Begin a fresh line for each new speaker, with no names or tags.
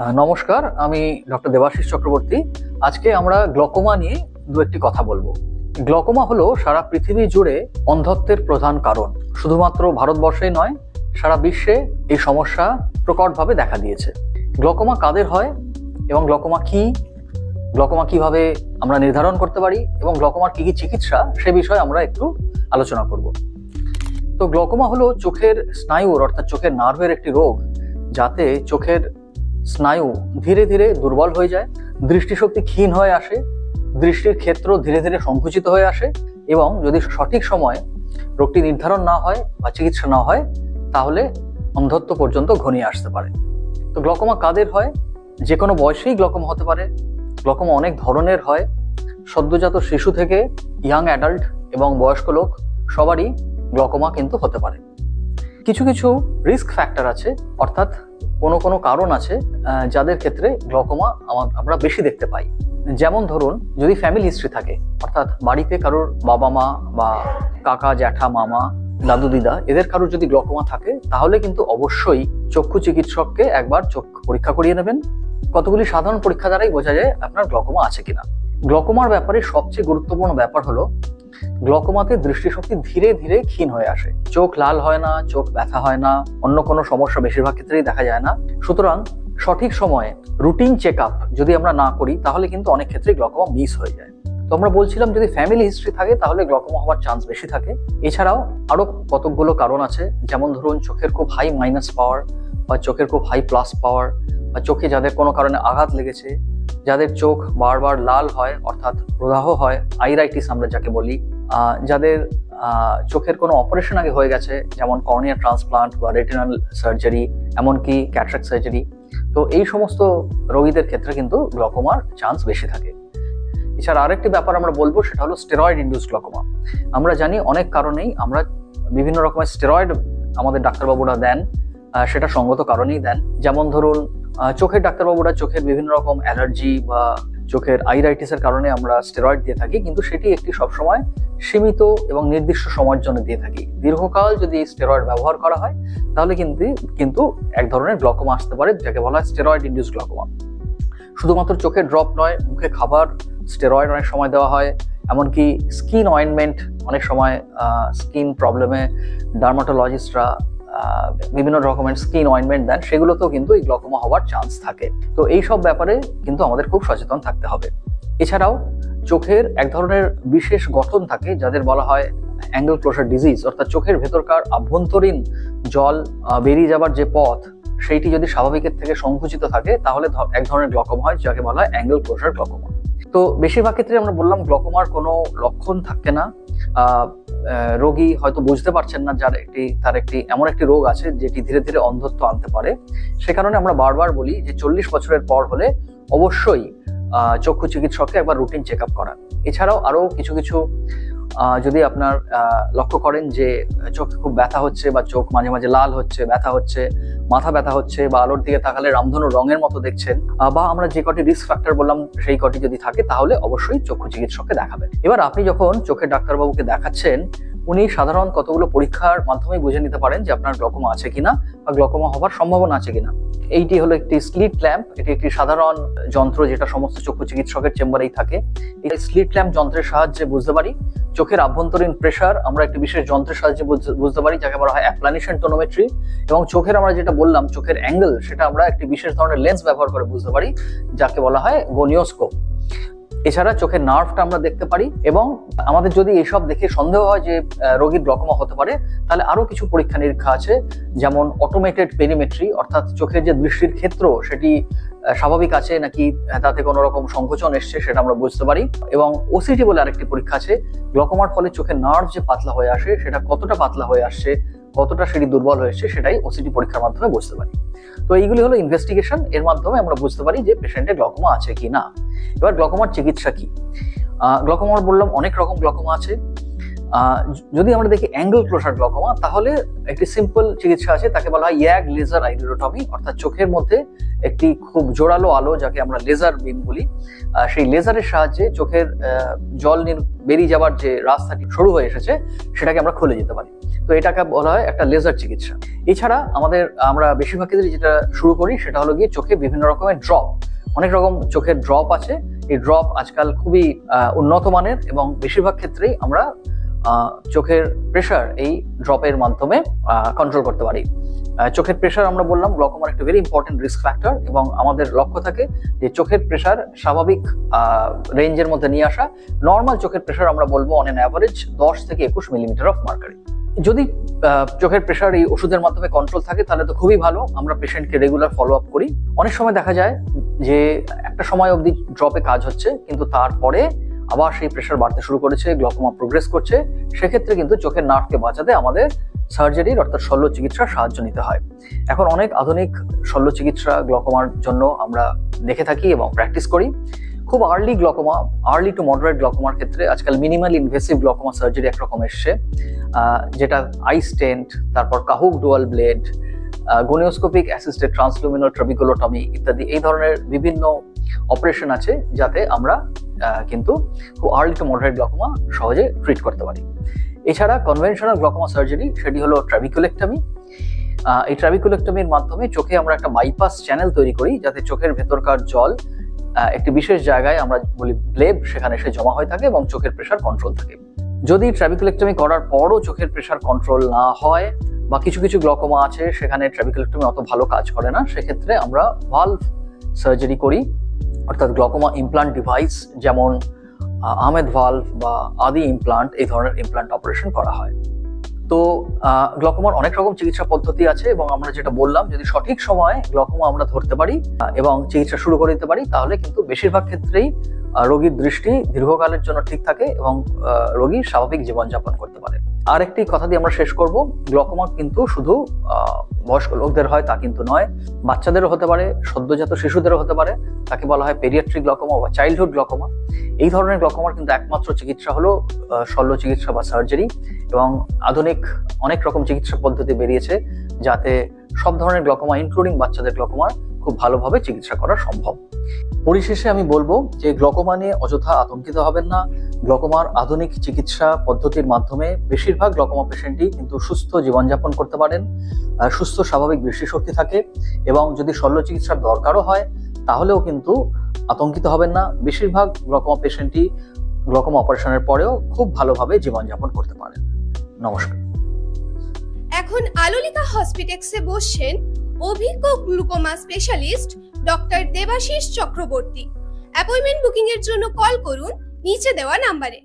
নমস্কার, আমি ডক্টর দেবাশিস চক্রবর্তী। আজকে আমরা গ্লকোমা নিয়ে দু একটি কথা বলবো। গ্লকোমা হলো সারা পৃথিবী জুড়ে অন্ধত্বের প্রধান কারণ। শুধুমাত্র ভারতবর্ষেই নয়, সারা বিশ্বে এই সমস্যা প্রকটভাবে দেখা দিয়েছে। গ্লকোমা কাদের হয় এবং গ্লকোমা কি, গ্লকোমা কিভাবে আমরা নির্ধারণ করতে পারি এবং গ্লকোমার কি কি চিকিৎসা, সে বিষয়ে আমরা একটু আলোচনা করব। তো গ্লকোমা হলো চোখের স্নায়ুর অর্থাৎ চোখের নার্ভের একটি রোগ, যাতে চোখের স্নায়ু ধীরে ধীরে দুর্বল হয়ে যায়, দৃষ্টিশক্তি ক্ষীণ হয়ে আসে, দৃষ্টির ক্ষেত্র ধীরে ধীরে সংকুচিত হয়ে আসে এবং যদি সঠিক সময়ে রোগটি নির্ধারণ না হয় বা চিকিৎসা না হয়, তাহলে অন্ধত্ব পর্যন্ত ঘনিয়ে আসতে পারে। তো গ্লকোমা কাদের হয়? যে কোনো বয়সেই গ্লকোমা হতে পারে। গ্লকোমা অনেক ধরনের হয়, সদ্যজাত শিশু থেকে ইয়াং অ্যাডাল্ট এবং বয়স্ক লোক সবারই গ্লকোমা কিন্তু হতে পারে। কিছু কিছু রিস্ক ফ্যাক্টর আছে, অর্থাৎ কোনো কোনো কারণ আছে যাদের ক্ষেত্রে গ্লকোমা আমরা বেশি দেখতে পাই। যেমন ধরুন, যদি ফ্যামিলি হিস্ট্রি থাকে, অর্থাৎ বাড়িতে কারোর বাবা মা বা কাকা জ্যাঠা মামা দাদু দিদা এদের কারোর যদি গ্লকোমা থাকে, তাহলে কিন্তু অবশ্যই চক্ষু চিকিৎসককে একবার চোখ পরীক্ষা করিয়ে নেবেন। কতগুলি সাধারণ পরীক্ষা দ্বারাই বোঝা যায় আপনার গ্লকোমা আছে কিনা। গ্লকোমার ব্যাপারে সবচেয়ে গুরুত্বপূর্ণ ব্যাপার হলো, গ্লকোমাতে দৃষ্টিশক্তি ধীরে ধীরে ক্ষীণ হয়ে আসে। চোখ লাল হয় না, চোখ ব্যথা হয় না, অন্য কোনো সমস্যা বেশিরভাগ ক্ষেত্রেই দেখা যায় না। সুতরাং সঠিক সময়ে রুটিন চেক আপ যদি আমরা না করি, তাহলে কিন্তু অনেক ক্ষেত্রে গ্লকোমা মিস হয়ে যায়। তো আমরা বলছিলাম, যদি ফ্যামিলি হিস্ট্রি থাকে তাহলে গ্লকোমা হওয়ার চান্স বেশি থাকে। এছাড়াও আরো কতকগুলো কারণ আছে, যেমন ধরুন চোখের খুব হাই মাইনাস পাওয়ার বা চোখের খুব হাই প্লাস পাওয়ার, বা চোখে যাদের কোনো কারণে আঘাত লেগেছে, যাদের চোখ বারবার লাল হয় অর্থাৎ প্রদাহ হয়, আইরাইটিস আমরা যাকে বলি, যাদের চোখের কোনো অপারেশন আগে হয়ে গেছে, যেমন কর্নিয়া ট্রান্সপ্লান্ট বা রেটিনাল সার্জারি, এমনকি ক্যাটারাক্ট সার্জারি। তো এই সমস্ত রোগীদের ক্ষেত্রে কিন্তু গ্লকোমার চান্স বেশি থাকে। এছাড়া আরেকটি ব্যাপার আমরা বলবো, সেটা হলো স্টেরয়েড ইনডিউসড গ্লকোমা। আমরা জানি অনেক কারণেই আমরা বিভিন্ন রকমের স্টেরয়েড আমাদের ডাক্তারবাবুরা দেন, সেটা সঙ্গত কারণেই দেন। যেমন ধরুন, চোখের ডাক্তারবাবুরা চোখের বিভিন্ন রকম অ্যালার্জি বা চোখের আইরাইটিসের কারণে আমরা স্টেরয়েড দিয়ে থাকি, কিন্তু সেটি একটি সবসময় সীমিত এবং নির্দিষ্ট সময়ের জন্য দিয়ে থাকি। দীর্ঘকাল যদি স্টেরয়েড ব্যবহার করা হয়, তাহলে কিন্তু এক ধরনের গ্লকোমা আসতে পারে, যাকে বলা হয় স্টেরয়েড ইনডিউস গ্লকোমা। শুধুমাত্র চোখের ড্রপ নয়, মুখে খাবার স্টেরয়েড অনেক সময় দেওয়া হয়, এমনকি স্কিন অয়েন্টমেন্ট অনেক সময় স্কিন প্রবলেমে ডার্মাটোলজিস্টরা বিভিন্ন রকমের স্কিন অয়েন্টমেন্ট দেন, সেগুলোতেও কিন্তু এই গ্লকোমা হওয়ার চান্স থাকে। তো এই সব ব্যাপারে কিন্তু আমাদের খুব সচেতন থাকতে হবে। এছাড়াও চোখের এক ধরনের বিশেষ গঠন থাকে, যাদের বলা হয় অ্যাঙ্গেল ক্লোজার ডিজিজ, অর্থাৎ চোখের ভেতরকার আভ্যন্তরীণ জল বেরিয়ে যাবার যে পথ, সেইটি যদি স্বাভাবিকের থেকে সংকুচিত থাকে, তাহলে এক ধরনের গ্লকোমা হয়, যাকে বলা হয় অ্যাঙ্গেল ক্লোজার গ্লকোমা। তো বেশিরভাগ ক্ষেত্রে আমরা বললাম গ্লকোমার কোনো লক্ষণ থাকে না। রোগী হয়তো বুঝতে পারছেন না তার একটি এমন একটি রোগ আছে যেটি ধীরে ধীরে অন্ধত্ব আনতে পারে। সে কারণে আমরা বারবার বলি যে 40 বছরের পর হলে অবশ্যই চক্ষু চিকিৎসককে একবার রুটিন চেক আপ করান। এছাড়াও আরো কিছু কিছু যদি আপনার লক্ষ্য করেন যে চোখে খুব ব্যথা হচ্ছে, বা চোখ মাঝে মাঝে লাল হচ্ছে, ব্যথা হচ্ছে, মাথা ব্যথা হচ্ছে, বা আলোর দিকে তাকালে রামধনুর রঙের মতো দেখছেন, বা আমরা যে কটি রিস্ক ফ্যাক্টর বললাম সেই কটি যদি থাকে, তাহলে অবশ্যই চক্ষু চিকিৎসককে দেখাবেন। এবার আপনি যখন চোখের ডাক্তারবাবুকে দেখাচ্ছেন, উনি সাধারণ কতগুলো পরীক্ষার মাধ্যমে বুঝে নিতে পারেন যে আপনার গ্লকোমা আছে কিনা বা গ্লকোমা হওয়ার সম্ভাবনা আছে কিনা। এইটি হলো একটি স্লিট ল্যাম্প। এটি একটি সাধারণ যন্ত্র যেটা সমস্ত চক্ষু চিকিৎসকের চেম্বারেই থাকে। এই স্লিট ল্যাম্প যন্ত্রের সাহায্যে বুঝতে পারি চোখের আভ্যন্তরীণ প্রেসার। আমরা একটি বিশেষ যন্ত্রের সাহায্যে বুঝতে পারি, যাকে বলা হয় অ্যাপ্লানেশন টোনোমেট্রি। এবং চোখের আমরা যেটা বললাম চোখের অ্যাঙ্গেল, সেটা আমরা একটি বিশেষ ধরনের লেন্স ব্যবহার করে বুঝতে পারি, যাকে বলা হয় গনিওস্কোপ। এছাড়া চোখের নার্ভটা আমরা দেখতে পারি। এবং আমাদের যদি এইসব দেখে সন্দেহ হয় যে রোগীর গ্লকোমা হতে পারে, তাহলে আরো কিছু পরীক্ষা নিরীক্ষা আছে, যেমন অটোমেটেড পেরিমেট্রি, অর্থাৎ চোখের যে দৃষ্টির ক্ষেত্র সেটি স্বাভাবিক আছে নাকি তাতে কোনো রকম সংকোচন এসছে, সেটা আমরা বুঝতে পারি। এবং ওসিটি বলে আরেকটি পরীক্ষা আছে, গ্লকোমার ফলে চোখের নার্ভ যে পাতলা হয়ে আসে, সেটা কতটা পাতলা হয়ে আসছে, কতটা সেটি দুর্বল হয়েছে, সেটাই ওসিটি পরীক্ষার মাধ্যমে বুঝতে পারি। তো এইগুলি হলো ইনভেস্টিগেশন, এর মাধ্যমে আমরা বুঝতে পারি যে পেশেন্টের গ্লকোমা আছে কি না। এবার গ্লকোমার চিকিৎসা কি? গ্লকোমার বললাম অনেক রকম গ্লকোমা আছে। যদি আমরা দেখি অ্যাঙ্গেল ক্লোজার গ্লকোমা, তাহলে একটি সিম্পল চিকিৎসা আছে, তাকে বলা হয় ইয়াগ লেজার আইডিওটমি, অর্থাৎ চোখের মধ্যে একটি খুব জোরালো আলো, যাকে আমরা লেজার বিম বলি, সেই লেজারের সাহায্যে চোখের জল বেরিয়ে যাওয়ার যে রাস্তাটি সরু হয়ে এসেছে সেটাকে আমরা খুলে যেতে পারি। তো এটাকে বলা হয় একটা লেজার চিকিৎসা। এছাড়া আমরা বেশিরভাগ ক্ষেত্রে যেটা শুরু করি সেটা হলো গিয়ে চোখে বিভিন্ন রকমের ড্রপ, অনেক রকম চোখের ড্রপ আছে। এই ড্রপ আজকাল খুবই উন্নত মানের, এবং বেশিরভাগ ক্ষেত্রেই আমরা চোখের প্রেশার এই ড্রপের মাধ্যমে কন্ট্রোল করতে পারি। চোখের প্রেশার আমরা বললাম গ্লকোমার একটা ভেরি ইম্পর্টেন্ট রিস্ক ফ্যাক্টর, এবং আমাদের লক্ষ্য থাকে যে চোখের প্রেশার স্বাভাবিক রেঞ্জের মধ্যে নিয়ে আসা। নর্মাল চোখের প্রেশার আমরা বলবো অন এন অ্যাভারেজ 10 থেকে 21 মিলিমিটার অফ মার্কারি। যদি চোখের প্রেশার এই ওষুধের মাধ্যমে কন্ট্রোল থাকে তাহলে তো খুবই ভালো, আমরা পেশেন্টকে রেগুলার ফলো আপ করি। অনেক সময় দেখা যায় যে একটা সময় অবধি ড্রপে কাজ হচ্ছে, কিন্তু তারপরে আবার সেই প্রেশার বাড়তে শুরু করেছে, গ্লকোমা প্রোগ্রেস করছে। সেক্ষেত্রে কিন্তু চোখের নার্ভকে বাঁচাতে আমাদের সার্জারির অর্থাৎ শল্য চিকিৎসার সাহায্য নিতে হয়। এখন অনেক আধুনিক শল্য চিকিৎসা গ্লকোমার জন্য আমরা দেখে থাকি এবং প্র্যাকটিস করি। খুব early glaucoma, early to moderate গ্লকোমার ক্ষেত্রে আজকাল মিনিমাল ইনভেসিভ গ্লকোমা সার্জারি একরকম এসছে, যেটা আই স্টেন্ট, তারপর কাহুক dual blade, গনিওস্কোপিক assisted transluminal trabeculotomy ইত্যাদি এই ধরনের বিভিন্ন অপারেশন আছে, যাতে আমরা কিন্তু খুব আর্লি টু মডারেট গ্লকোমা সহজে ট্রিট করতে পারি। এছাড়া কনভেনশনাল গ্লকোমা সার্জারি, সেটি হলো ট্রাবিকুলেক্টমি। এই ট্রাবিকুলেক্টমির মাধ্যমে চোখে আমরা একটা বাইপাস চ্যানেল তৈরি করি, যাতে চোখের ভেতরকার জল একটি বিশেষ জায়গায়, আমরা বলি ব্লেব, সেখানে এসে জমা হয়ে থাকে এবং চোখের প্রেশার কন্ট্রোল থাকে। যদি ট্রাবিকুলেক্টমি করার পরও চোখের প্রেশার কন্ট্রোল না হয়, বা কিছু কিছু গ্লকোমা আছে সেখানে ট্রাবিকুলেক্টমি অত ভালো কাজ করে না, সেক্ষেত্রে আমরা ভালভ সার্জারি করি, অর্থাৎ গ্লকোমা ইমপ্লান্ট ডিভাইস, যেমন আহমেদ ভালভ বা আদি ইমপ্লান্ট, এই ধরনের ইমপ্লান্ট অপারেশন করা হয়। তো গ্লকোমার অনেক রকম চিকিৎসা পদ্ধতি আছে, এবং আমরা যেটা বললাম, যদি সঠিক সময়ে গ্লকোমা আমরা ধরতে পারি এবং চিকিৎসা শুরু করে দিতে পারি, তাহলে কিন্তু বেশিরভাগ ক্ষেত্রেই রোগীর দৃষ্টি দীর্ঘকালের জন্য ঠিক থাকে এবং রোগী স্বাভাবিক জীবনযাপন করতে পারে। আর একটি কথা দিয়ে আমরা শেষ করব, গ্লকোমা কিন্তু শুধু বয়স্ক লোকদের হয় তা কিন্তু নয়, বাচ্চাদেরও হতে পারে, সদ্যজাত শিশুদেরও হতে পারে। তাকে বলা হয় পেডিয়াট্রিক গ্লকোমা বা চাইল্ডহুড গ্লকোমা। এই ধরনের গ্লকোমার কিন্তু একমাত্র চিকিৎসা হলো শল্য চিকিৎসা বা সার্জারি, এবং আধুনিক অনেক রকম চিকিৎসা পদ্ধতি বেরিয়েছে, যাতে সব ধরনের গ্লকোমা ইনক্লুডিং বাচ্চাদের গ্লকোমার খুব ভালোভাবে চিকিৎসা করা সম্ভব। পরিশেষে আমি বলবো যে গ্লকোমা নিয়ে অযথা আতঙ্কিত হবেন না। গ্লকোমার আধুনিক চিকিৎসা পদ্ধতির মাধ্যমে বেশিরভাগ গ্লকোমা পেশেন্টই কিন্তু সুস্থ জীবনযাপন করতে পারেন, সুস্থ স্বাভাবিক দৃষ্টিশক্তি থাকে, এবং যদি শল্য চিকিৎসার দরকারও হয় তাহলেও কিন্তু আতঙ্কিত হবেন না। বেশিরভাগ গ্লকোমা পেশেন্টই গ্লকোমা অপারেশনের পরেও খুব ভালোভাবে জীবনযাপন করতে পারেন। নমস্কার।
এখন আলোলিকা হসপিটেক্সে বসছেন অভিজ্ঞ glaucoma specialist doctor Debashis Chakraborty. Appointment booking এর জন্য কল করুন নিচে দেওয়া নাম্বারে।